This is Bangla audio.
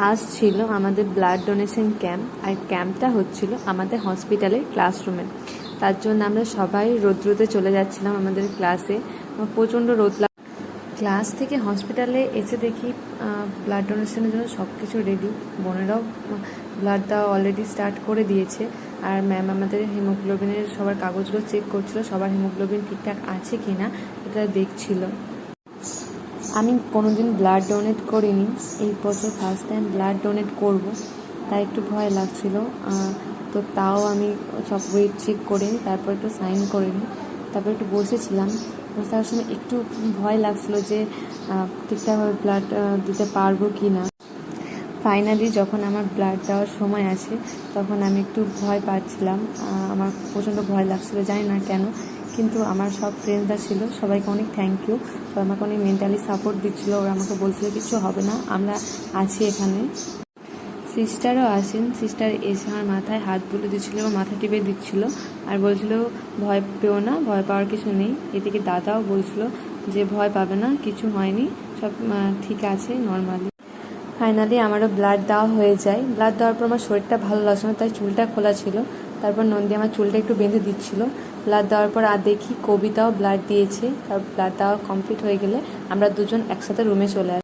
আজ ছিল আমাদের ব্লাড ডোনেশন ক্যাম্প, আর ক্যাম্পটা হচ্ছিল আমাদের হসপিটালের ক্লাসরুমে। তার জন্য আমরা সবাই রোদ্রুতে চলে যাচ্ছিলাম আমাদের ক্লাসে। প্রচণ্ড রোদ ক্লাস থেকে হসপিটালে এসে দেখি ব্লাড ডোনেশনের জন্য সব কিছু রেডি। বোনেরাও ব্লাড দেওয়া অলরেডি স্টার্ট করে দিয়েছে, আর ম্যাম আমাদের হিমোগ্লোবিনের সবার কাগজগুলো চেক করছিল, সবার হিমোগ্লোবিন ঠিকঠাক আছে কি না এটা দেখছিল। আমি কোনোদিন ব্লাড ডোনেট করিনি, এই বছর ফার্স্ট টাইম ব্লাড ডোনেট করব, তাই একটু ভয় লাগছিল। তো তাও আমি সব ওয়েট চেক করে তারপর একটু সাইন করে নিই, তারপর একটু বসেছিলাম। বসে থাকার সময় একটু ভয় লাগছিলো যে ঠিকঠাকভাবে ব্লাড দিতে পারবো কি না। ফাইনালি যখন আমার ব্লাড দেওয়ার সময় আসে তখন আমি একটু ভয় পাচ্ছিলাম, আমার প্রচণ্ড ভয় লাগছিলো, জানি না কেন। কিন্তু আমার সব ফ্রেন্ডসরা ছিল, সবাইকে অনেক থ্যাংক ইউ। সবাই আমাকে অনেক মেন্টালি সাপোর্ট দিচ্ছিলো, ওরা আমাকে বলছিল কিছু হবে না, আমরা আছি এখানে। সিস্টারও আসেন, সিস্টার এসে আমার মাথায় হাত তুলে দিচ্ছিলো বা মাথা টিপে দিচ্ছিলো, আর বলছিল ভয় পেও না, ভয় পাওয়ার কিছু নেই। এদিকে দাদাও বলছিল যে ভয় পাবে না, কিছু হয়নি, সব ঠিক আছে, নর্মালি। ফাইনালি আমারও ব্লাড দেওয়া হয়ে যায়। ব্লাড দেওয়ার পর আমার শরীরটা ভালো লাগছে না, তাই চুলটা খোলা ছিল। তারপর নন্দী আমার চুলটা একটু বেঁধে দিচ্ছিল। ব্লাড দেওয়ার পর আর দেখি কবিতাও ব্লাড দিয়েছে। তার ব্লাড দেওয়া কমপ্লিট হয়ে গেলে আমরা দুজন একসাথে রুমে চলে আসি।